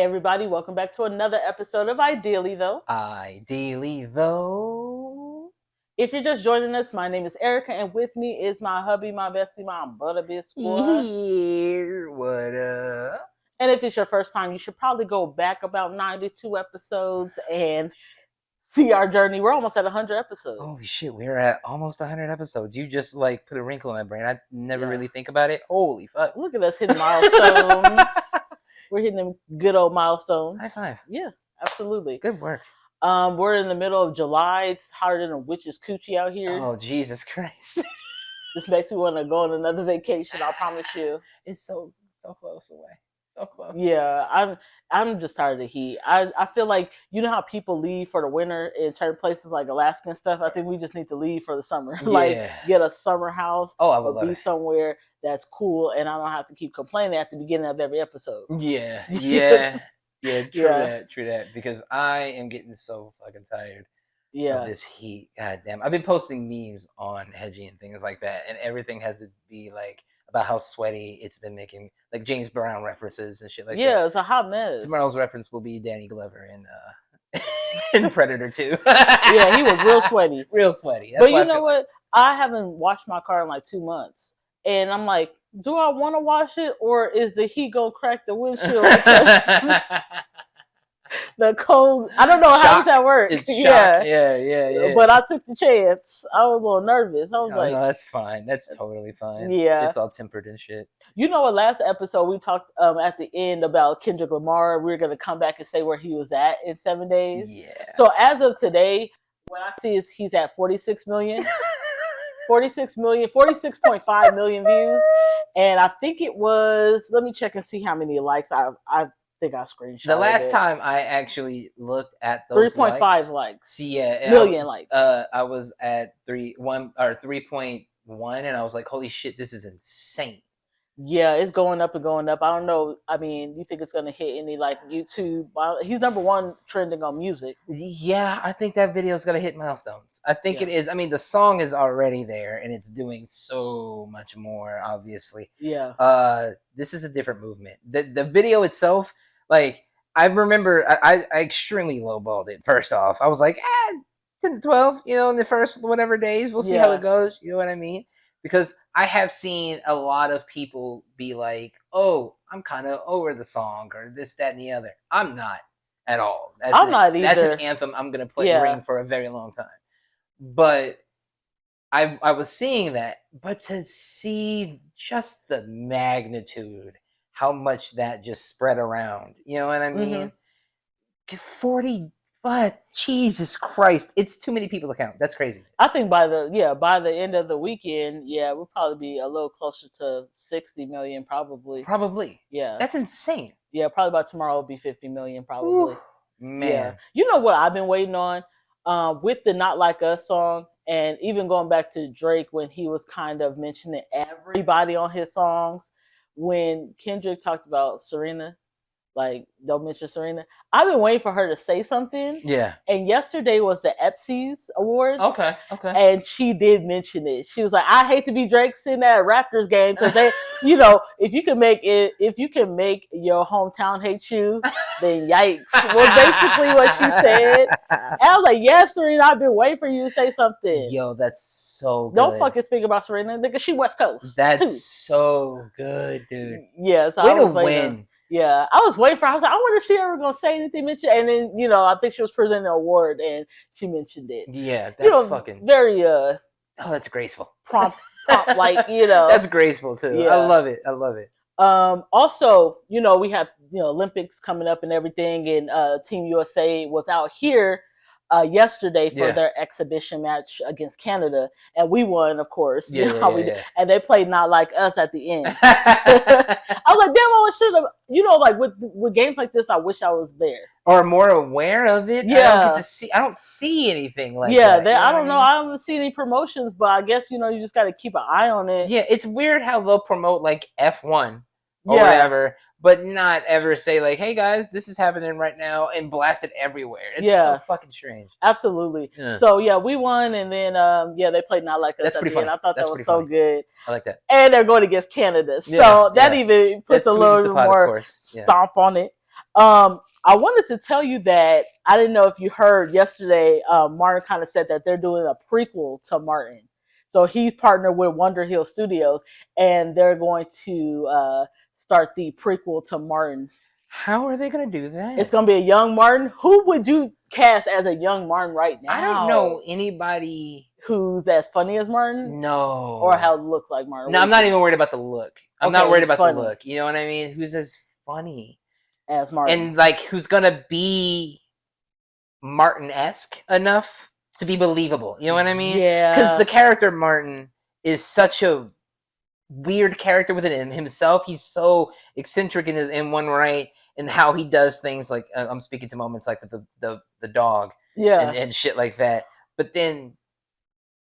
everybody, welcome back to another episode of Ideally Though. Ideally, though. If you're just joining us, my name is Erica, and with me is my hubby, my bestie, my butterbiscuit. Here, what up? And if it's your first time, you should probably go back about 92 episodes and see our journey. We're almost at 100 episodes. Holy shit, we're at almost 100 episodes. You just like put a wrinkle in my brain. I never really think about it. Holy fuck. Look at us hitting milestones. We're hitting them good old milestones. High five. Yes, absolutely. Good work. We're in the middle of July. It's hotter than a witch's coochie out here. Oh, Jesus Christ. This makes me want to go on another vacation, I promise you. It's so close away. So close. Yeah, I'm just tired of the heat. I feel like, you know how people leave for the winter in certain places like Alaska and stuff? I think we just need to leave for the summer. Yeah. Like, get a summer house I would or love be it. somewhere that's cool, and I don't have to keep complaining at the beginning of every episode. Yeah. True that. Because I am getting so fucking tired of this heat. God damn. I've been posting memes on Hedgie and things like that, and everything has to be like about how sweaty it's been making, like James Brown references and shit like that. Yeah, it's a hot mess. Tomorrow's reference will be Danny Glover in Predator 2. Yeah, he was real sweaty. Real sweaty. That's but you know what? I haven't washed my car in like 2 months. And I'm like, do I want to wash it, or is the heat going to crack the windshield? The cold, I don't know how does that work. It's shock. Yeah. But I took the chance. I was a little nervous. I was like, no, that's fine. That's totally fine. Yeah. It's all tempered and shit. You know what, last episode we talked at the end about Kendrick Lamar. We were going to come back and say where he was at in 7 days. Yeah. So as of today, what I see is he's at 46 million. 46.5 million views. And I think it was, let me check and see how many likes I think I screenshot. The last time I actually looked at those 3.5 likes. See, yeah, million likes. I was at 3.1, and I was like, "Holy shit, this is insane!" Yeah, it's going up and going up. I don't know. I mean, you think it's gonna hit any like YouTube? He's #1 trending on music. Yeah, I think that video is gonna hit milestones. I think it is. I mean, the song is already there, and it's doing so much more. Obviously, yeah. This is a different movement. The video itself. Like, I remember I extremely lowballed it. First off, I was like, 10 to 12, in the first whatever days. We'll see how it goes. You know what I mean? Because I have seen a lot of people be like, oh, I'm kind of over the song or this, that, and the other. I'm not at all. I'm not either. That's an anthem I'm going to play ring for a very long time. But I was seeing that. But to see just the magnitude, how much that just spread around. You know what I mean? 40, but Jesus Christ, it's too many people to count. That's crazy. I think by the end of the weekend, we'll probably be a little closer to 60 million, probably. Probably. Yeah. That's insane. Yeah, probably by tomorrow it'll be 50 million, probably. Ooh, man. Yeah. You know what I've been waiting on? With the Not Like Us song, and even going back to Drake when he was kind of mentioning everybody on his songs. When Kendrick talked about Serena, like, don't mention Serena, I've been waiting for her to say something. Yeah. And yesterday was the Epsies Awards. Okay. And she did mention it. She was like, I hate to be Drake sitting at a Raptors game because they, if you can make your hometown hate you, then yikes. Was basically what she said. And I was like, yes, Serena, I've been waiting for you to say something. Yo, that's so good. Don't fucking speak about Serena, nigga. She West Coast. That's so good, dude. Yeah, so Way I was to win. Yeah, I was waiting for her. I was like, I wonder if she ever gonna say anything, mention. And then, I think she was presenting an award and she mentioned it. Yeah, that's fucking very oh, that's graceful. Prompt like, That's graceful too. Yeah. I love it. Also, we have Olympics coming up and everything, and Team USA was out here yesterday for their exhibition match against Canada, and we won, of course. Yeah. And they played Not Like Us at the end. I was like, damn, I should have. Like with games like this, I wish I was there or more aware of it. Yeah, I don't see anything like that. I don't know. I haven't seen any promotions, but I guess you just got to keep an eye on it. Yeah, it's weird how they'll promote like F1 or whatever. But not ever say like, "Hey guys, this is happening right now," and blast it everywhere. It's so fucking strange. Absolutely. Yeah. So we won, and then they played Not Like Us. That's pretty funny. I thought that was so good. I like that. And they're going against Canada, so that even puts a little bit more stomp on it. I wanted to tell you that I didn't know if you heard yesterday. Martin kind of said that they're doing a prequel to Martin. So he's partnered with Wonder Hill Studios, and they're going to start the prequel to Martin. How are they going to do that? It's going to be a young Martin. Who would you cast as a young Martin right now? I don't know anybody who's as funny as Martin. No. Or how it looks like Martin. No, I'm not even worried about the look. I'm not worried about the look. You know what I mean? Who's as funny as Martin? And like who's going to be Martin-esque enough to be believable. You know what I mean? Yeah. Because the character Martin is such a weird character within himself. He's so eccentric in one right, and how he does things. Like I'm speaking to moments like the dog, and shit like that. But then,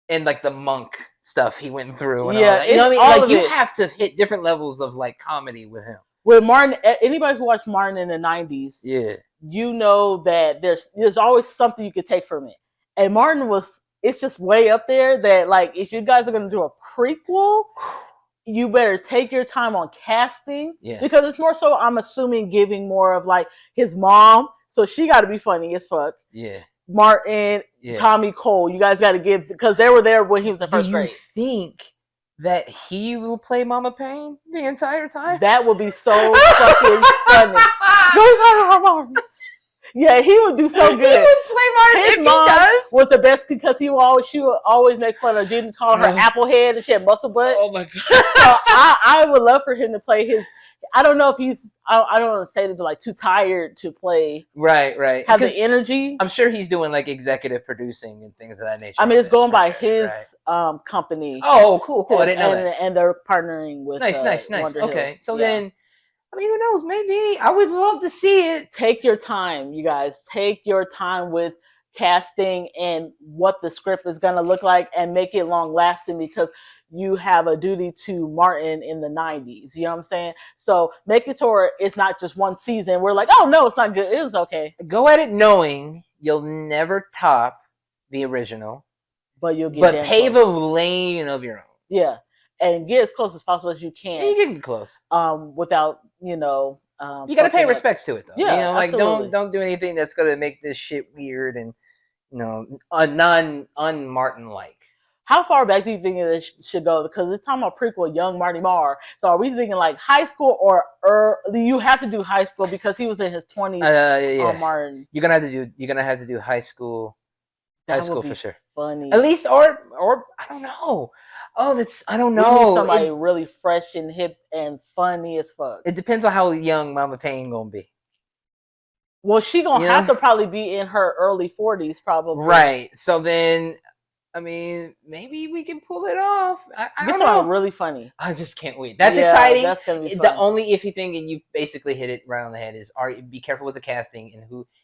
and like the monk stuff he went through, and all that. You know what I mean? Like you have to hit different levels of like comedy with him. With Martin, anybody who watched Martin in the 90s, you know that there's always something you could take from it. And Martin it's just way up there that, like, if you guys are going to do a prequel, you better take your time on casting. Yeah. Because it's more so, I'm assuming, giving more of, like, his mom. So she got to be funny as fuck. Yeah. Martin, Tommy Cole, you guys got to give, because they were there when he was in first grade. Do you think that he will play Mama Payne the entire time? That would be so fucking funny. Yeah, he would do so good. He would play Martin if he does. Was the best because she would always make fun of, didn't call her apple head, and she had muscle butt. Oh my god! So I would love for him to play his. I don't know if he's. I don't want to say this, like too tired to play. Right. Have the energy. I'm sure he's doing like executive producing and things of that nature. I mean, it's going by his company. Oh, cool. I didn't know that. And they're partnering with. Nice. Okay, so then. I mean, who knows? Maybe. I would love to see it. Take your time, you guys. Take your time with casting and what the script is going to look like, and make it long lasting, because you have a duty to Martin in the 90s. You know what I'm saying? So make it to where it's not just one season. We're like, oh, no, it's not good. It was okay. Go at it knowing you'll never top the original. But you'll get pave a lane of your own. Yeah. And get as close as possible as you can. Yeah, you can get close. Without, you gotta pay respects to it though. Yeah, like don't do anything that's gonna make this shit weird and un-Martin like. How far back do you think it should go? Because it's talking about prequel, young Marty Marr. So are we thinking like high school or you have to do high school because he was in his 20s? Martin. You're gonna have to do high school. High school for sure. Funny. At least or I don't know. Oh, I don't know. Somebody really fresh and hip and funny as fuck. It depends on how young Mama Payne gonna be. Well, she gonna have to probably be in her early 40s, probably. Right. So then, I mean, maybe we can pull it off. I don't know. Really funny. I just can't wait. That's exciting. That's gonna be fun. The only iffy thing, and you basically hit it right on the head, is be careful with the casting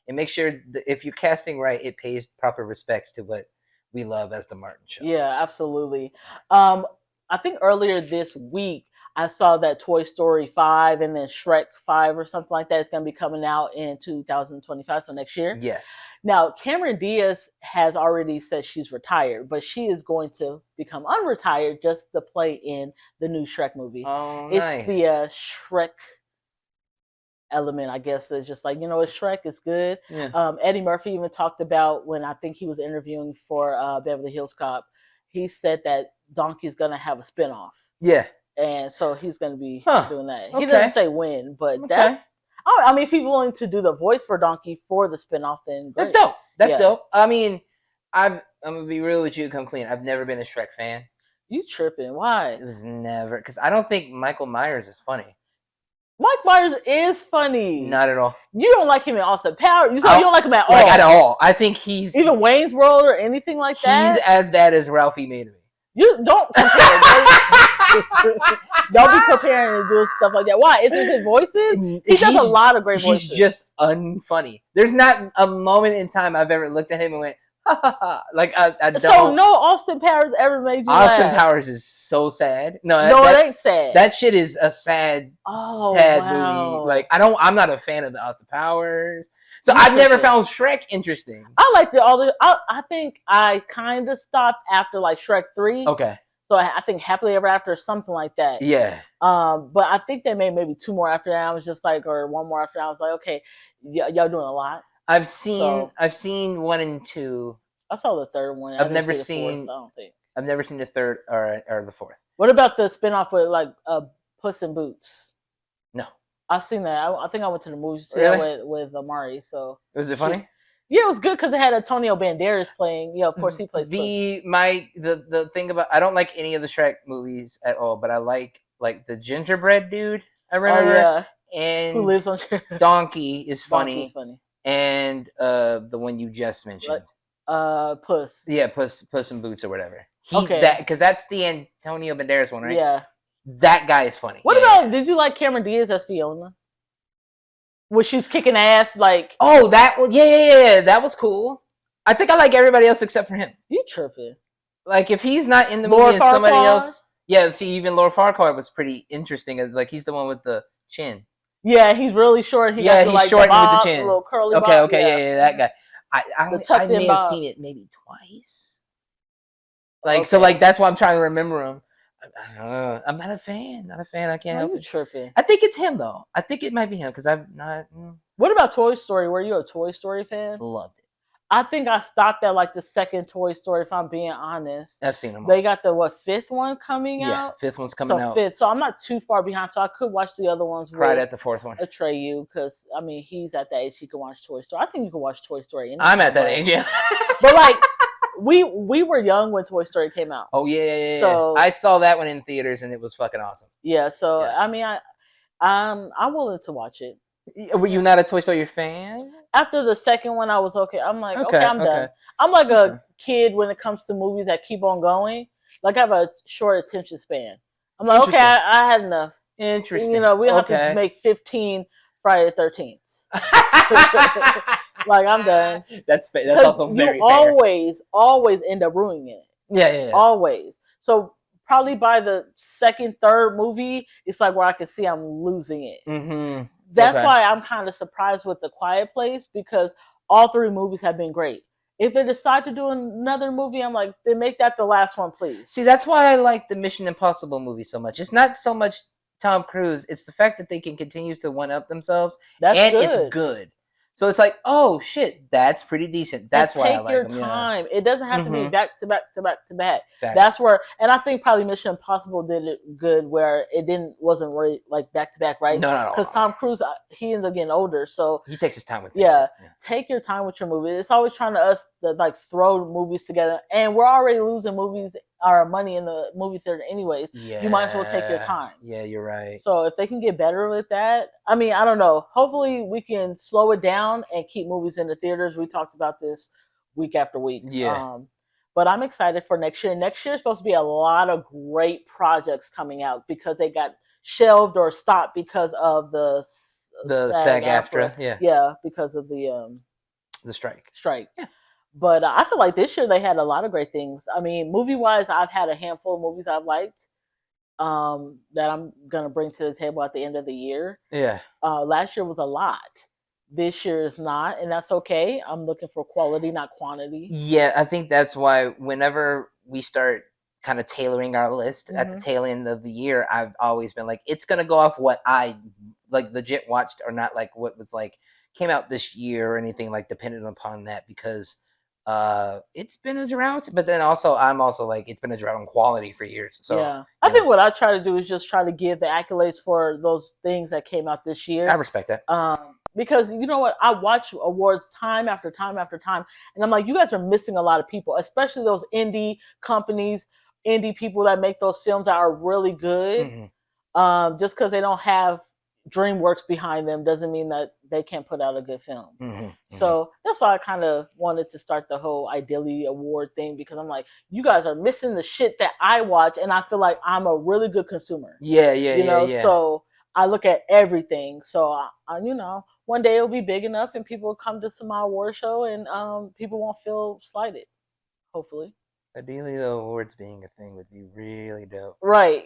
and make sure that if you're casting right, it pays proper respects to what we love as the Martin Show. Yeah, absolutely. I think earlier this week I saw that Toy Story 5 and then Shrek 5 or something like that is going to be coming out in 2025, so next year. Yes. Now, Cameron Diaz has already said she's retired, but she is going to become unretired just to play in the new Shrek movie. Oh, nice. It's the Shrek element, I guess, that's just like, it's Shrek, it's good. Yeah. Eddie Murphy even talked about, when I think he was interviewing for Beverly Hills Cop, he said that Donkey's gonna have a spinoff. Yeah. And so he's gonna be doing that. He Okay. doesn't say when, but I mean, if he's willing to do the voice for Donkey for the spinoff, then great. That's dope. That's dope. I mean, I'm gonna be real with you, come clean. I've never been a Shrek fan. You tripping? Why? It was never, because I don't think Michael Myers is funny. Mike Myers is funny. Not at all. You don't like him in Austin Powers. You don't like him at all. Like at all. I think he's even Wayne's World or anything like that. He's as bad as Ralphie made me. You don't compare. Don't be comparing and doing stuff like that. Why? Is it his voices? He does a lot of great voices. He's just unfunny. There's not a moment in time I've ever looked at him and went, ha ha ha. Like I don't. So no Austin Powers ever made you laugh. Austin Powers is so sad. No, it ain't sad. That shit is a sad movie. Like I'm not a fan of the Austin Powers. So I've never found Shrek interesting. I liked it I think I kind of stopped after like Shrek 3. Okay. So I think Happily Ever After or something like that. Yeah. But I think they made maybe 2 more after that. I was just like, or 1 more after that. I was like, okay, y'all doing a lot. I've seen 1 and 2. I saw the 3rd one. I've never see the seen. 4th, I don't think. I've never seen the 3rd or the 4th. What about the spinoff with like Puss in Boots? No, I've seen that. I think I went to the movies to see really? that with Amari. So was it funny? Yeah, it was good because it had Antonio Banderas playing. Of course he plays the thing about, I don't like any of the Shrek movies at all, but I like the gingerbread dude. I remember. Oh yeah. And who lives on Donkey is funny. Donkey's funny. And the one you just mentioned. Puss. Yeah, Puss in Boots or whatever. Okay. Because that's the Antonio Banderas one, right? Yeah. That guy is funny. What about? Did you like Cameron Diaz as Fiona? When she's kicking ass, like. Oh, that one. Yeah. That was cool. I think I like everybody else except for him. You tripping? Like if he's not in the movie and somebody else. Yeah. See, even Lord Farquaad was pretty interesting. As like he's the one with the chin. Yeah, he's really short. He's short with the chin. A little curly. Okay, yeah, that guy. I may have seen it maybe twice. So that's why I'm trying to remember him. I'm not a fan. I can't help it. Tripping. I think it's him though. I think it might be him because I've not. What about Toy Story? Were you a Toy Story fan? Loved it. I think I stopped at like the 2nd Toy Story. If I'm being honest, I've seen them all. They got the 5th one coming out. Yeah, 5th one's coming out. 5th. So I'm not too far behind. So I could watch the other ones. Cried at the 4th one. Atreyu, because I mean he's at that age he can watch Toy Story. I think you can watch Toy Story. Anytime, I'm at that age, yeah. But like we were young when Toy Story came out. Oh yeah. So I saw that one in theaters and it was fucking awesome. Yeah. So I mean I'm willing to watch it. Were you not a Toy Story fan? After the 2nd one, I was okay. I'm like, okay, I'm done. I'm like a kid when it comes to movies that keep on going. Like I have a short attention span. I'm like, okay, I had enough. Interesting. We have to make 15 Friday the 13th. Like I'm done. That's also very fair. You always end up ruining it. Yeah. Always. So probably by the 2nd, 3rd movie, it's like where I can see I'm losing it. Mm-hmm. That's why I'm kind of surprised with The Quiet Place, because all 3 movies have been great. If they decide to do another movie, I'm like, then make that the last one, please. See, that's why I like the Mission Impossible movie so much. It's not so much Tom Cruise. It's the fact that they can continue to one-up themselves. It's good. So it's like, oh shit, that's pretty decent. That's why I like them. Take your time. It doesn't have to be back to back to back to back. Facts. That's where, and I think probably Mission Impossible did it good, where it wasn't really like back to back, right? No. Because Tom Cruise, he ends up getting older, so he takes his time with things. Yeah, take your time with your movie. It's always trying to like throw movies together, and we're already losing our money in the movie theater anyways. Yeah. You might as well take your time. Yeah, you're right. So if they can get better with that, I mean, I don't know. Hopefully we can slow it down and keep movies in the theaters. We talked about this week after week. Yeah. But I'm excited for next year. Next year is supposed to be a lot of great projects coming out because they got shelved or stopped because of the SAG-AFTRA. Yeah, because of the strike. Yeah. But I feel like this year they had a lot of great things. I mean, movie-wise, I've had a handful of movies I've liked that I'm going to bring to the table at the end of the year. Yeah. Last year was a lot. This year is not, and that's okay. I'm looking for quality, not quantity. Yeah, I think that's why whenever we start kind of tailoring our list at the tail end of the year, I've always been like, it's going to go off what I like legit watched, or not like what was like came out this year or anything like dependent upon that, because it's been a drought, but then I'm also like, it's been a drought on quality for years. So yeah, I think what I try to do is just try to give the accolades for those things that came out this year. I respect that. Because you know what, I watch awards time after time after time, and I'm like, you guys are missing a lot of people, especially those indie companies, indie people that make those films that are really good. Just because they don't have DreamWorks behind them doesn't mean that they can't put out a good film. So that's why I kind of wanted to start the whole Ideally Award thing, because I'm like, you guys are missing the shit that I watch, and I feel like I'm a really good consumer. Yeah. So I look at everything. So I one day it'll be big enough and people will come to my award show, and people won't feel slighted. Hopefully. Ideally, the awards being a thing would be really dope. Right.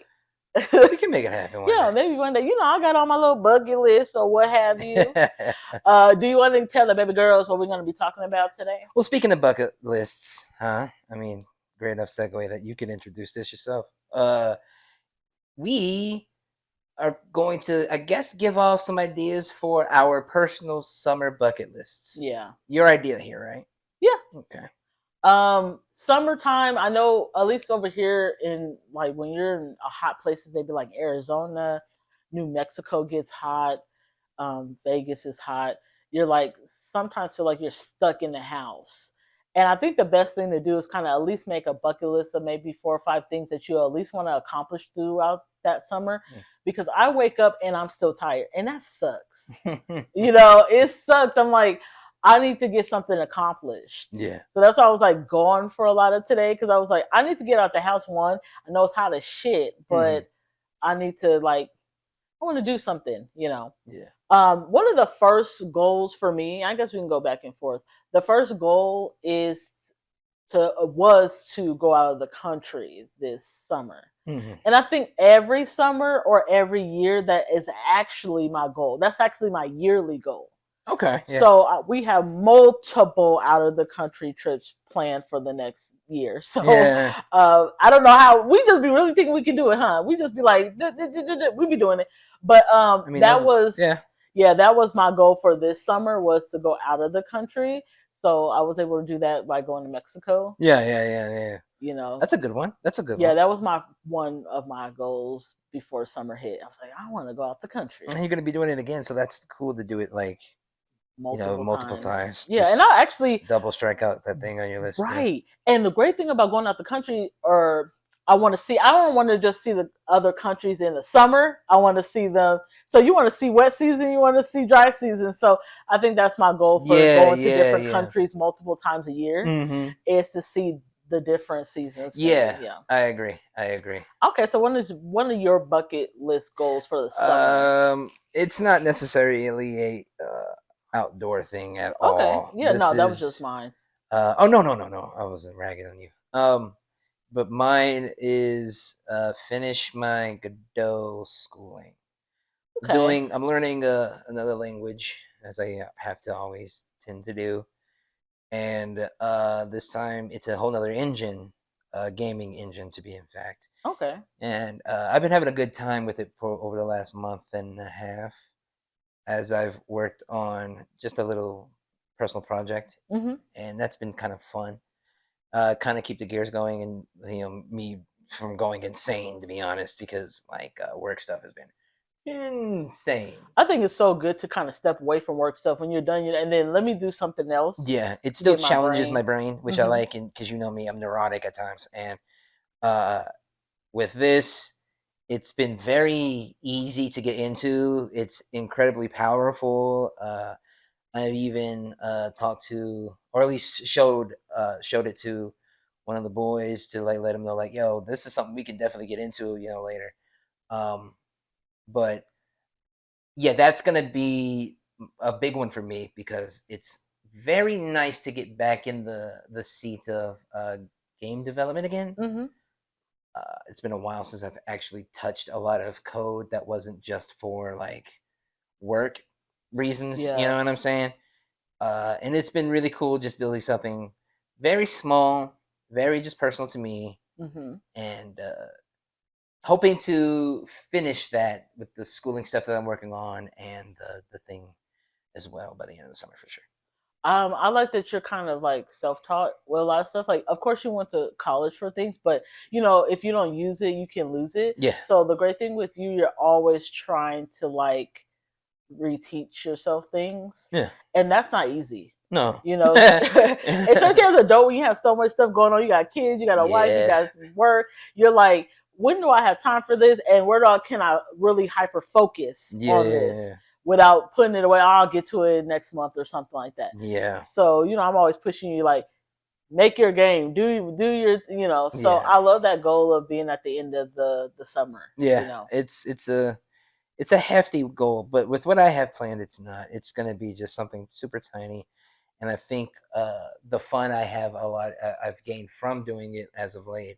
We can make it happen. Maybe one day. I got on my little bucket list or what have you. Do you want to tell the baby girls what we're going to be talking about today? Well, speaking of bucket lists, I mean, great enough segue that you can introduce this yourself. We are going to, I guess, give off some ideas for our personal summer bucket lists. Yeah. Your idea here, right? Yeah. Okay. Summertime, I know at least over here in like when you're in a hot places, maybe like Arizona, New Mexico gets hot, Vegas is hot. You're like sometimes feel like you're stuck in the house. And I think the best thing to do is kind of at least make a bucket list of maybe 4 or 5 things that you at least want to accomplish throughout that summer. Because I wake up and I'm still tired, and that sucks. It sucks. I'm like, I need to get something accomplished. Yeah. So that's why I was like gone for a lot of today, because I was like, I need to get out the house. One, I know it's hot as shit, but I need to like, I want to do something. Yeah. One of the first goals for me, I guess we can go back and forth. The first goal was to go out of the country this summer. And I think every summer or every year that is actually my goal. That's actually my yearly goal. Okay. Yeah. So we have multiple out of the country trips planned for the next year. So I don't know how we just be really thinking we can do it, huh? We just be like, we be doing it. But that was my goal for this summer, was to go out of the country. So I was able to do that by going to Mexico. Yeah. That's a good one. Yeah, that was one of my goals before summer hit. I was like, I want to go out the country. And you're going to be doing it again, so that's cool to do it like multiple times. Yeah, and I actually double strike out that thing on your list. Right. Yeah. And the great thing about going out the country, I don't want to just see the other countries in the summer. I want to see them. So you want to see wet season, you want to see dry season. So I think that's my goal for going to different countries multiple times a year, is to see the different seasons. Yeah. I agree. Okay, so one of your bucket list goals for the summer? It's not necessarily a outdoor thing at all. Okay. Yeah, that was just mine. No. I wasn't ragging on you. But mine is finish my Godot schooling. Okay. I'm learning another language, as I have to always tend to do. And this time it's a whole nother engine, gaming engine to be in fact. Okay. And I've been having a good time with it for over the last month and a half, as I've worked on just a little personal project, and that's been kind of fun. Kind of keep the gears going, and me from going insane, to be honest, because like work stuff has been insane. I think it's so good to kind of step away from work stuff when you're done, and then let me do something else. Yeah, it still challenges my brain, which I like, and because you know me, I'm neurotic at times, and with this, it's been very easy to get into. It's incredibly powerful. I've even talked to, or at least showed it to one of the boys to like let him know, like, yo, this is something we can definitely get into, later. But yeah, that's gonna be a big one for me, because it's very nice to get back in the seat of game development again. It's been a while since I've actually touched a lot of code that wasn't just for like work reasons. You know what I'm saying? And it's been really cool just building something very small, very just personal to me, and hoping to finish that with the schooling stuff that I'm working on, and the thing as well by the end of the summer for sure. I like that you're kind of like self-taught with a lot of stuff. Like, of course, you went to college for things, but if you don't use it, you can lose it. Yeah. So the great thing with you, you're always trying to like reteach yourself things. Yeah. And that's not easy. No. Especially as an adult, when you have so much stuff going on. You got kids, you got a wife, you got work. You're like, when do I have time for this? And where can I really hyper focus on this without putting it away? I'll get to it next month or something like that. Yeah. So, I'm always pushing you, like, make your game, do your, So I love that goal of being at the end of the summer. Yeah. It's a hefty goal, but with what I have planned, it's not. It's going to be just something super tiny. And I think the fun I've gained from doing it as of late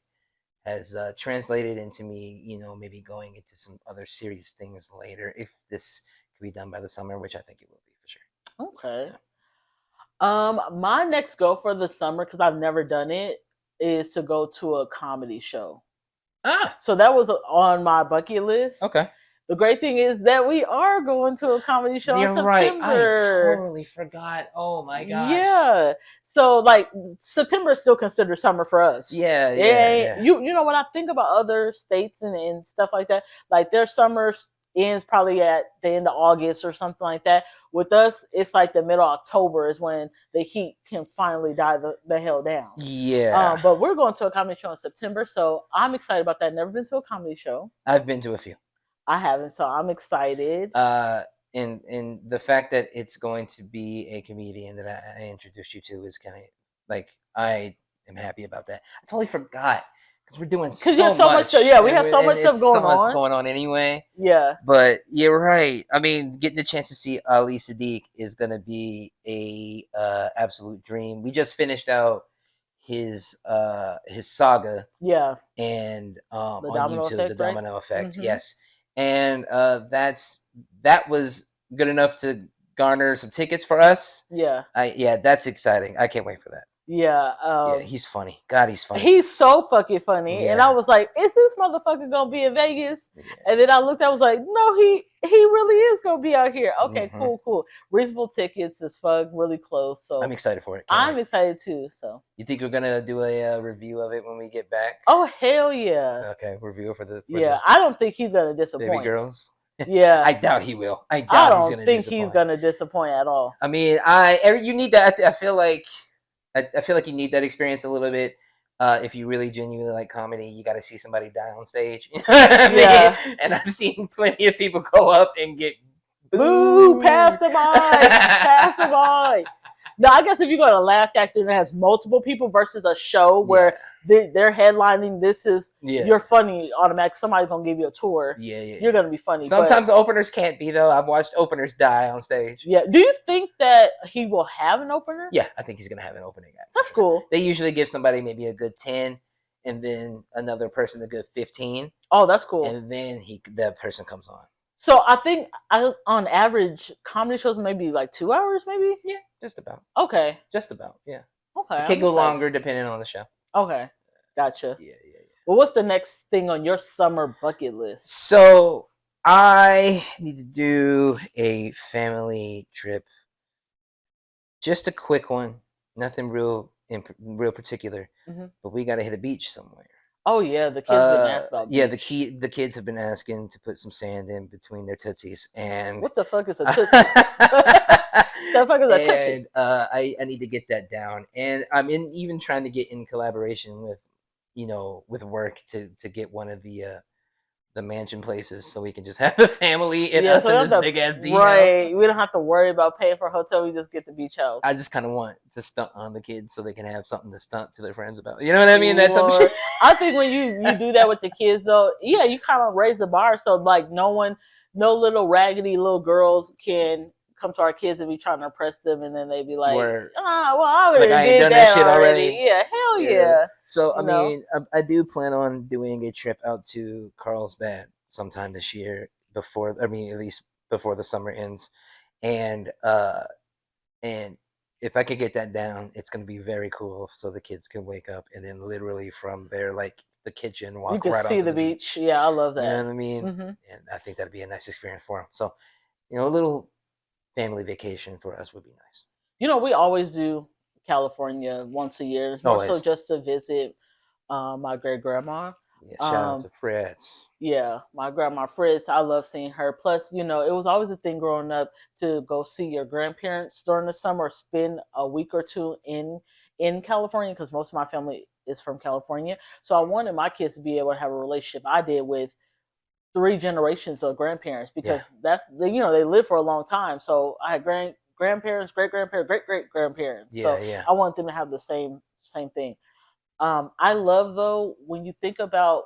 has translated into me, maybe going into some other serious things later, if this can be done by the summer, which I think it will be for sure. Okay. Yeah. My next goal for the summer, because I've never done it, is to go to a comedy show. Ah, So that was on my bucket list. okay. The great thing is that we are going to a comedy show You're in right. September. I totally forgot. Oh my gosh. Yeah. So like September is still considered summer for us. Yeah, It yeah, ain't, yeah. you know when I think about other states and stuff like that, like their summer ends probably at the end of August or something like that. With us, it's like the middle of October is when the heat can finally die the hell down. Yeah. But we're going to a comedy show in September, so I'm excited about that. Never been to a comedy show. I've been to a few. I haven't, so I'm excited. And the fact that it's going to be a comedian that I introduced you to is kind of like I am happy about that. I totally forgot because we're doing so much. Stuff. Yeah, we have so much stuff going on. What's going on anyway? Yeah, but you're right. I mean, getting the chance to see Ali Sadiq is going to be a absolute dream. We just finished out his saga. Yeah, and on Domino YouTube, Effect, the Domino Effect. Mm-hmm. Yes, and that was good enough to garner some tickets for us. Yeah, that's exciting. I can't wait for that. Yeah, yeah, he's funny. God, he's funny. He's so fucking funny, Yeah. and I was like, "Is this motherfucker gonna be in Vegas?" Yeah. And then I looked, I was like, "No, he really is gonna be out here." Okay, Mhm. cool. Reasonable tickets as fuck, really close. So I'm excited for it. I'm excited too. So you think we're gonna do a review of it when we get back? oh hell yeah! Okay, review for the I don't think he's gonna disappoint. baby girls. Yeah, I doubt he will. I don't think he's gonna disappoint at all. I mean, you need that. I feel like you need that experience a little bit. If you really genuinely like comedy, you got to see somebody die on stage. Yeah. And I've seen plenty of people go up and get boo, pass the mic, pass the mic. No, I guess if you go to a Laugh Factory that has multiple people versus a show where they're headlining, this is you're funny automatic. Somebody's gonna give you a tour. You're gonna be funny. Sometimes openers can't be though. I've watched openers die on stage. Yeah. Do you think that he will have an opener? Yeah, I think he's gonna have an opening act. That's cool. They usually give somebody maybe a good 10, and then another person a good 15. Oh, that's cool. And then that person comes on. So I think on average, comedy shows maybe like 2 hours, maybe. Yeah, just about. Okay. Just about. Yeah. Okay. It can go longer depending on the show. Okay. Gotcha. Yeah. Well, what's the next thing on your summer bucket list? So I need to do a family trip. Just a quick one. Nothing real particular. Mm-hmm. But we got to hit a beach somewhere. Oh yeah, the kids been asked about beach. Yeah, the kids have been asking to put some sand in between their tootsies. And what the fuck is a tootsie? The fuck is a tootsie? I need to get that down. And I'm even trying to get in collaboration with with work to get one of the mansion places so we can just have the family and us in this big ass beach house. Right. We don't have to worry about paying for a hotel. We just get the beach house. I just kind of want to stunt on the kids so they can have something to stunt to their friends about. You know what I mean? That type of shit. I think when you do that with the kids though, yeah, you kind of raise the bar so like no little raggedy little girls can come to our kids and be trying to impress them, and then they be like, well, I already did that shit already. Yeah, hell yeah. So I mean, I do plan on doing a trip out to Carlsbad sometime this year at least before the summer ends, and if I could get that down, it's going to be very cool. So the kids can wake up and then literally from there, like the kitchen, walk right onto the beach. Yeah, I love that. You know what I mean? Mm-hmm. And I think that'd be a nice experience for them. So, a little family vacation for us would be nice. We always do California once a year, also just to visit my great grandma. Yeah, shout out to Fritz. Yeah, my grandma Fritz. I love seeing her. Plus, it was always a thing growing up to go see your grandparents during the summer, spend a week or two in California because most of my family is from California. So I wanted my kids to be able to have a relationship I did with 3 generations of grandparents because that's they live for a long time. So I had grandparents, great grandparents, great grandparents. I want them to have the same thing. I love though when you think about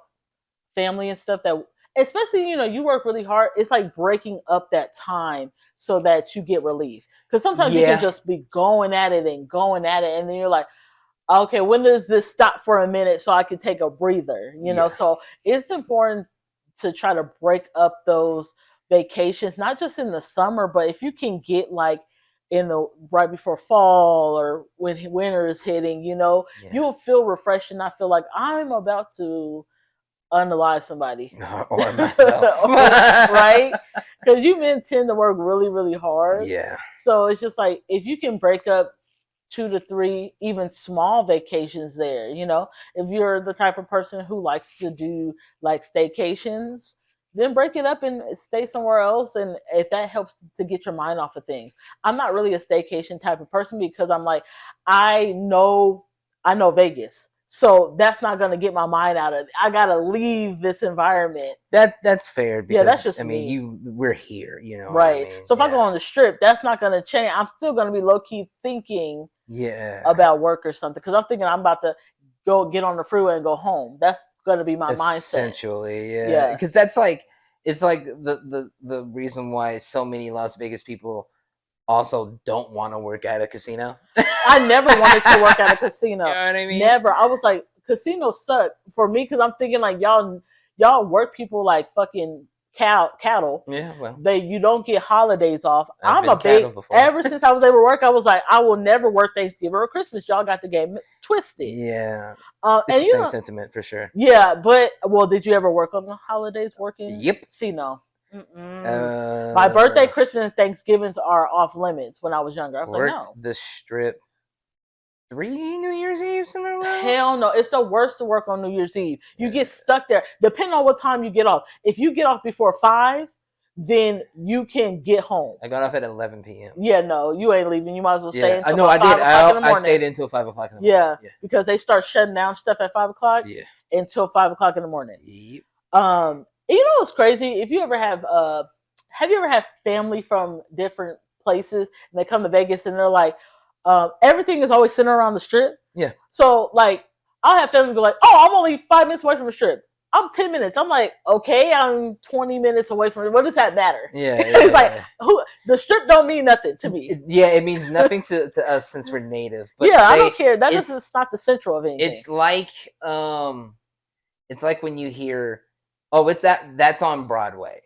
family and stuff that, especially you work really hard. It's like breaking up that time so that you get relief. Because sometimes you can just be going at it, and then you're like, okay, when does this stop for a minute so I can take a breather? So it's important to try to break up those vacations, not just in the summer, but if you can get like in the right before fall or when winter is hitting, Yeah. you'll feel refreshed and I feel like I'm about to unalive somebody. Or myself. Right? Because you men tend to work really, really hard. Yeah. So it's just like if you can break up 2 to 3 even small vacations there, if you're the type of person who likes to do like staycations, then break it up and stay somewhere else. And if that helps to get your mind off of things. I'm not really a staycation type of person because I'm like, I know Vegas. So that's not going to get my mind out of it. I got to leave this environment. That's fair. Because, yeah, that's just me. We're here, Right. So if I go on the strip, that's not going to change. I'm still going to be low key thinking about work or something. Because I'm thinking I'm about to go get on the freeway and go home. That's going to be my mindset. Essentially, yeah. Because that's like, it's like the reason why so many Las Vegas people also don't want to work at a casino. I never wanted to work at a casino. You know what I mean? Never. I was like, casinos suck for me because I'm thinking like y'all work people like fucking cattle. Yeah, well, you don't get holidays off. Ever since I was able to work, I was like, I will never work Thanksgiving or Christmas. Y'all got the game twisted. Yeah. It's the same sentiment for sure. Yeah, but did you ever work on the holidays working? Yep. See, no. My birthday, Christmas, and Thanksgivings are off limits when I was younger. I was like, no. The strip 3 New Year's Eve somewhere around? Hell no. It's the worst to work on New Year's Eve. You get stuck there. Depending on what time you get off. If you get off before 5, then you can get home. I got off at 11 p.m. Yeah, no, you ain't leaving. You might as well stay until I 5 o'clock in the morning. I stayed until 5 o'clock in the morning. Yeah, because they start shutting down stuff at 5 o'clock until 5 o'clock in the morning. Yep. You know what's crazy? If you ever have you ever had family from different places and they come to Vegas and they're like, everything is always centered around the strip? Yeah. So like, I'll have family be like, oh, I'm only 5 minutes away from the strip. I'm 10 minutes. I'm like, okay, I'm 20 minutes away from it. What does that matter? Yeah. It's like, the strip don't mean nothing to me. It means nothing to us since we're native. But I don't care. It's not the central of anything. It's like when you hear, oh, that's on Broadway.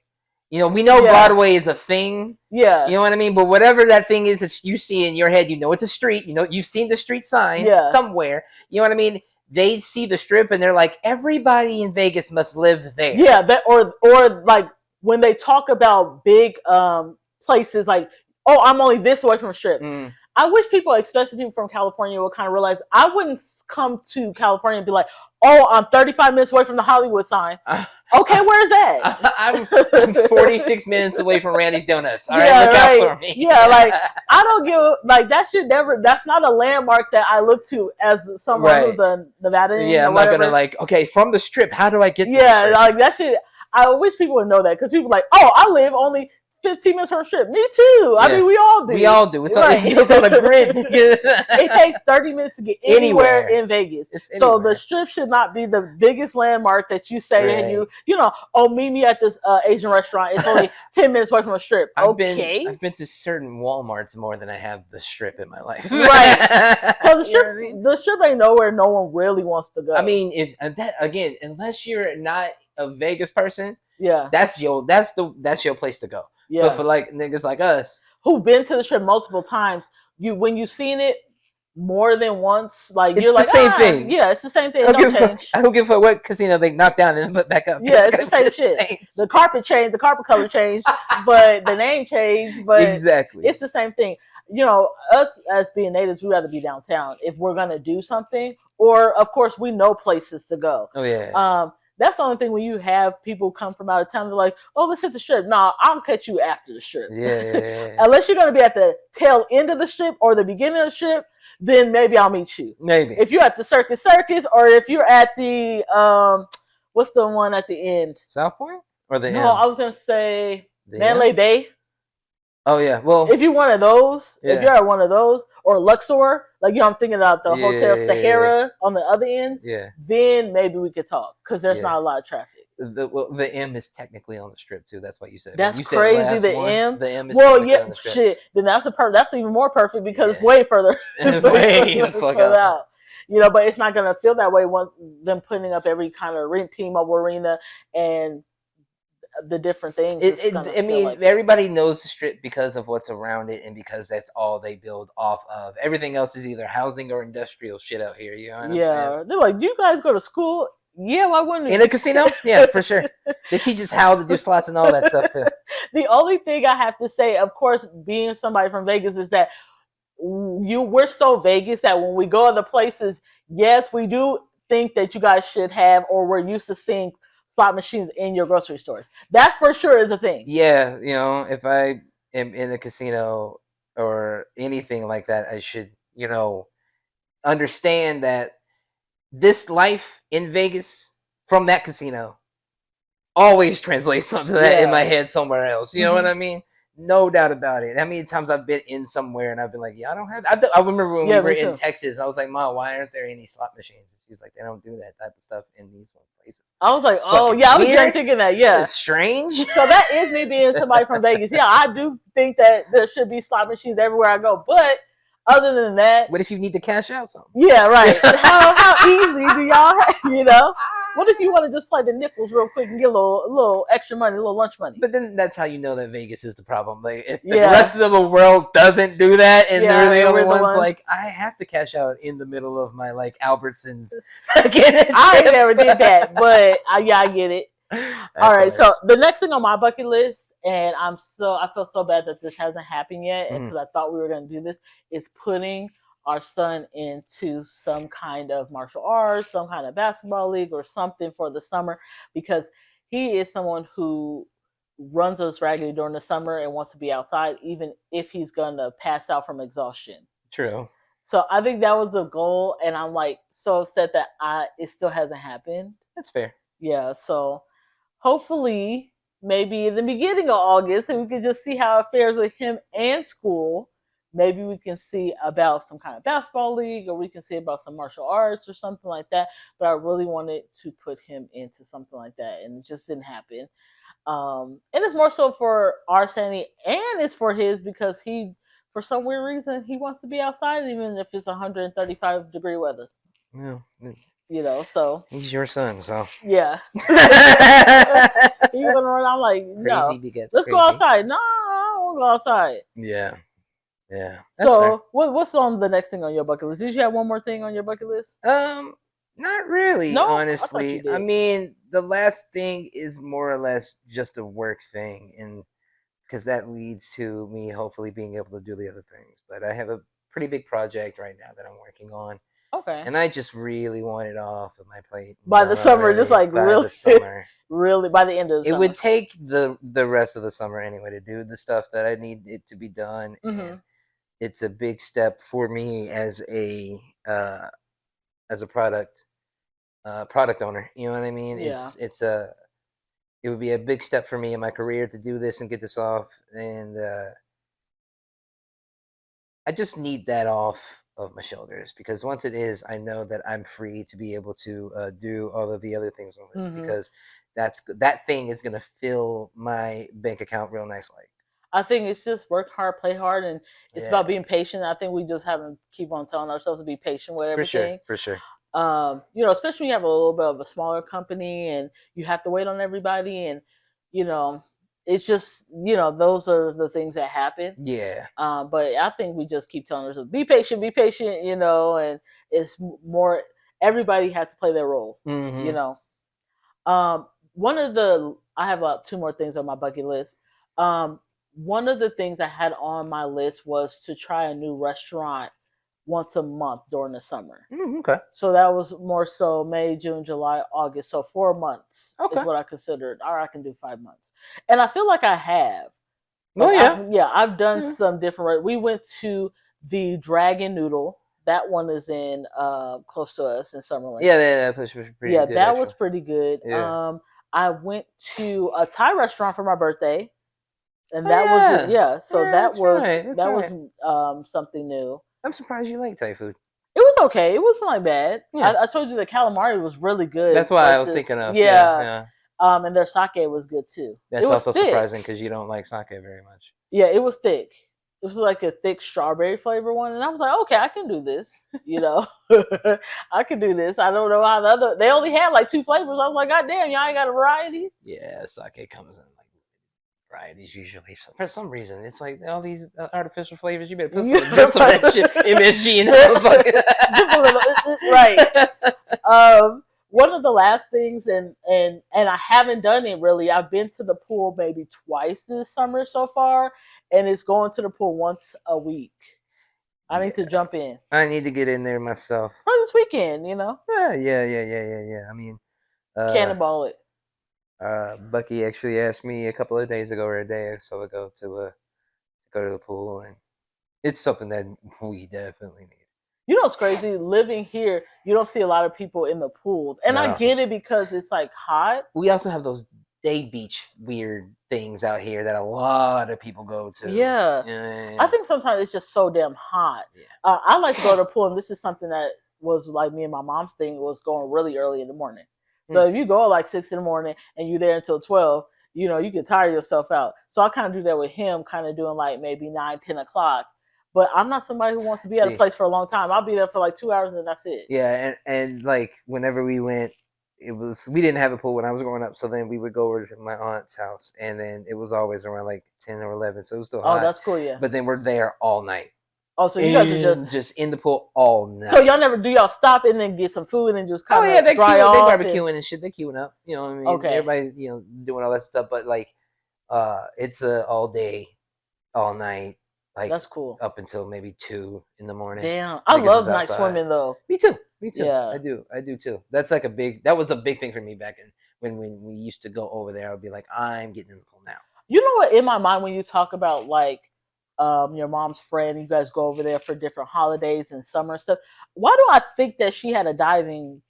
We know Broadway is a thing. Yeah. You know what I mean? But whatever that thing is that you see in your head, it's a street. You've seen the street sign somewhere. You know what I mean? They see the strip and they're like, everybody in Vegas must live there. Yeah, or like when they talk about big places like, oh, I'm only this away from a strip. I wish people, especially people from California, would kind of realize I wouldn't come to California and be like, oh, I'm 35 minutes away from the Hollywood sign. Okay, where's that? I'm 46 minutes away from Randy's Donuts. All right, look out for me. Yeah, like I don't give that's not a landmark that I look to as someone who's a Nevada's. Yeah, I'm not gonna like, okay, from the strip, how do I get to this like that shit. I wish people would know that because people are like, oh, I live only 15 minutes from the strip. Me too. I mean, we all do. We all do. It's built on a grid. It takes 30 minutes to get anywhere in Vegas. So the strip should not be the biggest landmark that you say and meet me at this Asian restaurant. It's only 10 minutes away from a strip. I've been to certain Walmarts more than I have the strip in my life. Right. Because the strip ain't nowhere no one really wants to go. I mean, unless you're not a Vegas person, that's your place to go. Yeah. But for like niggas like us who've been to the strip multiple times, when you've seen it more than once, like it's the same thing. Yeah, it's the same thing. I don't give a fuck what casino they knock down and put back up. Yeah, it's the same shit. The carpet changed, the carpet color changed, but the name changed. But exactly, it's the same thing. Us as being natives, we rather be downtown if we're gonna do something, or of course we know places to go. Oh yeah. That's the only thing when you have people come from out of town, they're like, oh, let's hit the strip. No, I'll catch you after the strip. Yeah. Unless you're going to be at the tail end of the strip or the beginning of the strip, then maybe I'll meet you. Maybe. If you're at the Circus, or if you're at the, what's the one at the end? South Point? Or the No, end? I was going to say Mandalay Bay. Oh, yeah. Well, if you're one of those, if you're at one of those, or Luxor, like, I'm thinking about the Hotel Sahara on the other end, then maybe we could talk because there's not a lot of traffic. The M is technically on the strip, too. That's what you said. That's you crazy, said the M? The M is on the strip. Shit. Then that's even more perfect because it's way further. Way the fuck out. But it's not going to feel that way once them putting up every kind of T-Mobile Arena and the different things. I mean, like everybody knows the strip because of what's around it and because that's all they build off of. Everything else is either housing or industrial shit out here. You know what I'm saying? They're like, do you guys go to school? Yeah, why wouldn't in a casino? Yeah, for sure. They teach us how to do slots and all that stuff too. The only thing I have to say, of course, being somebody from Vegas, is that we're so Vegas that when we go other places, yes, we do think that you guys should have, or we're used to seeing slot machines in your grocery stores. That for sure is a thing. Yeah, you know, if I am in a casino or anything like that, I should, you know, understand that this life in Vegas from that casino always translates something to that in my head somewhere else. You know what I mean? No doubt about it. How many times I've been in somewhere and I've been like, yeah, I don't have. I remember when we were in Texas, I was like, Mom, why aren't there any slot machines? She was like, they don't do that type of stuff in these places. I was like, oh yeah, I was just thinking that. Yeah, it's strange. So that is me being somebody from Vegas. Yeah, I do think that there should be slot machines everywhere I go, but other than that, what if you need to cash out something? Yeah, right. how easy do y'all have, you know? What if you want to just play the nickels real quick and get a little extra money, a little lunch money? But then that's how you know that Vegas is the problem. Like if the rest of the world doesn't do that, and they're the only ones like, I have to cash out in the middle of my like Albertsons. I never did that, but I get it. All right, so the next thing on my bucket list, and I feel so bad that this hasn't happened yet because I thought we were going to do this, is putting our son into some kind of martial arts, some kind of basketball league or something for the summer, because he is someone who runs us raggedy during the summer and wants to be outside, even if he's going to pass out from exhaustion. True. So I think that was the goal, and I'm like so upset that it still hasn't happened. That's fair. Yeah, so hopefully maybe in the beginning of August, and we can just see how it fares with him and school. Maybe we can see about some kind of basketball league, or we can see about some martial arts or something like that. But I really wanted to put him into something like that, and it just didn't happen. And it's more so for our sanity, and it's for his, because he, for some weird reason, he wants to be outside even if it's 135-degree weather. Yeah. You know, so he's your son, so yeah. He's gonna run. I'm like, no, let's go outside. No, I don't want to go outside. Yeah. Yeah. So what's on the next thing on your bucket list? Did you have one more thing on your bucket list? Not really, no? Honestly. I mean, the last thing is more or less just a work thing, and because that leads to me hopefully being able to do the other things. But I have a pretty big project right now that I'm working on. Okay. And I just really want it off of my plate by the summer, just like really, the summer. Really by the end of the summer. It would take the rest of the summer anyway to do the stuff that I need it to be done. And it's a big step for me as a product owner. You know what I mean? Yeah. It would be a big step for me in my career to do this and get this off, and I just need that off of my shoulders, because once it is, I know that I'm free to be able to do all of the other things on this, because that thing is going to fill my bank account real nice. Like, I think it's just work hard, play hard, and it's about being patient. I think we just have to keep on telling ourselves to be patient with everything. For sure. You know, especially when you have a little bit of a smaller company and you have to wait on everybody, and you know, it's just, you know, those are the things that happen. Yeah. But I think we just keep telling ourselves, be patient, you know, and it's more, everybody has to play their role, you know. I have about 2 more things on my bucket list. One of the things I had on my list was to try a new restaurant once a month during the summer. Okay. So that was more so May, June, July, August. So 4 months is what I considered, or I can do 5 months. And I feel like I have. I've done some different. We went to the Dragon Noodle. That one is in close to us in Summerlin. Yeah, that was pretty good. Yeah, that was pretty good. Yeah. I went to a Thai restaurant for my birthday, and that was it. Yeah, so that was something new. I'm surprised you like Thai food. It was okay. It wasn't like bad. Yeah. I told you the calamari was really good. That's what I was thinking of. Yeah. And their sake was good too. That's also surprising because you don't like sake very much. Yeah, it was thick. it was like a thick strawberry flavor one, and I was like, okay, I can do this. I can do this. I don't know how they only had like 2 flavors. I was like, God damn, y'all ain't got a variety. Yeah, sake comes in like varieties usually. For some reason, it's like all these artificial flavors. You better put some drips on that shit. MSG in the right. One of the last things, and I haven't done it really. I've been to the pool maybe twice this summer so far, and it's going to the pool once a week. I need to jump in. I need to get in there myself for this weekend. Yeah. I mean, cannonball it. Bucky actually asked me a couple of days ago or a day or so ago to go to the pool, and it's something that we definitely need. You know what's crazy? Living here, you don't see a lot of people in the pools. And I get it because it's like hot. We also have those day beach weird things out here that a lot of people go to. Yeah. I think sometimes it's just so damn hot. Yeah. I like to go to the pool, and this is something that was like me and my mom's thing, was going really early in the morning. So if you go at like 6 in the morning and you're there until 12, you can tire yourself out. So I kind of do that with him, kind of doing like maybe 9, 10 o'clock. But I'm not somebody who wants to be at a place for a long time. I'll be there for like 2 hours and that's it. Yeah, and like whenever we went, we didn't have a pool when I was growing up, so then we would go over to my aunt's house, and then it was always around like 10 or 11, so it was still hot. Oh, that's cool, yeah. But then we're there all night. Oh, so you guys are just in the pool all night. So y'all stop and then get some food and just kind of dry off? They're barbecuing and shit. They're queuing up. You know what I mean? Okay. Everybody's doing all that stuff, but like, it's all day, all night. Like, that's cool. Up until maybe 2 in the morning. Damn, I love night swimming though. Me too. Yeah, I do too. That's like that was a big thing for me back when we used to go over there. I would be like, I'm getting in the pool now. You know what? In my mind, when you talk about like your mom's friend, you guys go over there for different holidays and summer and stuff. Why do I think that she had a diving?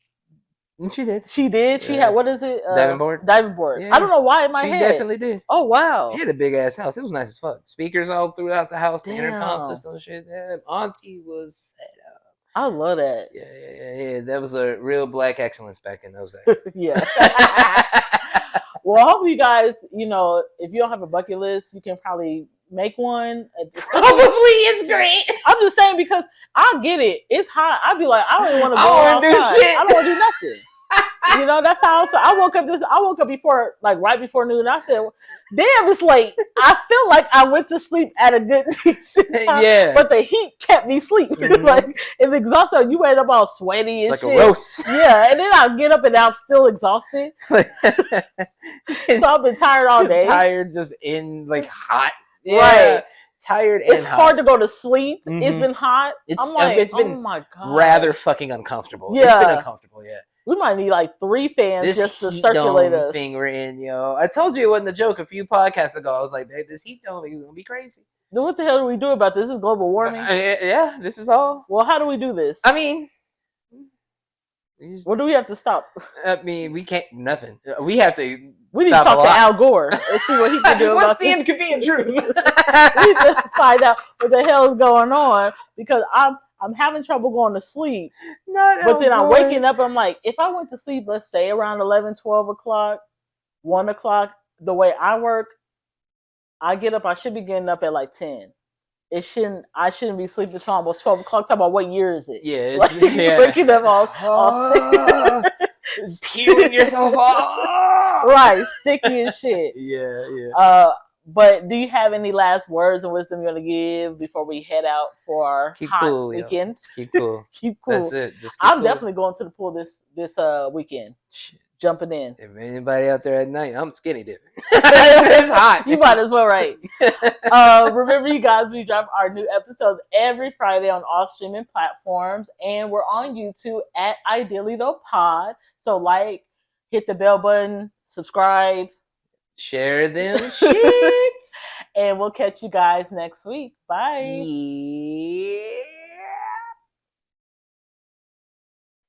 She did. Yeah. She had, what is it? Diving board. Yeah. I don't know why in my head. She definitely did. Oh wow. She had a big ass house. It was nice as fuck. Speakers all throughout the house. The intercom system and shit. Yeah, Auntie was set up. I love that. Yeah. That was a real black excellence back in those days. Yeah. Well, hopefully you guys, if you don't have a bucket list, you can probably make one. Probably is great. I'm just saying, because I get it. It's hot. I'd be like, I don't even want to go outside. I don't want to do nothing. That's how I woke up. I woke up right before noon. And I said, "Damn, it's late." I feel like I went to sleep at a good decent time. Yeah. But the heat kept me sleeping. Like, it's exhausting. You wake up all sweaty and like shit. A roast. Yeah, and then I get up and I'm still exhausted. So I've been tired all day. Tired, just in like hot. Yeah. Right. Tired. It's hard to go to sleep. It's been hot. I'm like, it's been oh my God. rather fucking uncomfortable. Yeah. It's been uncomfortable. Yeah. We might need like 3 fans this just to circulate us. Thing we're in, I told you it wasn't a joke a few podcasts ago. I was like, babe, this heat dome is gonna be crazy. Then what the hell do we do about this? This is global warming. Yeah, this is all. Well, how do we do this? I mean, what do we have to stop? I mean, we can't. Nothing. We have to. We need to talk to Al Gore and see what he can do about this. What's the inconvenient truth? We need to find out what the hell is going on, because I'm having trouble going to sleep. But then I'm waking up. I'm like, if I went to sleep, let's say around 11, 12 o'clock, 1 o'clock, the way I work, I get up. I should be getting up at like 10. I shouldn't be sleeping until almost 12 o'clock. Talk about what year is it? Yeah, waking up all peeling yourself off. Right, sticky and shit. Yeah. But do you have any last words of wisdom you want to give before we head out for our hot weekend? Keep cool. Keep cool. That's it. I'm definitely going to the pool this weekend. Shit. Jumping in. If anybody out there at night, I'm skinny dipping. It's hot. You might as well, right? Remember, you guys, we drop our new episodes every Friday on all streaming platforms, and we're on YouTube at Ideally Though Pod. So hit the bell button, subscribe, share them shits, and we'll catch you guys next week. Bye.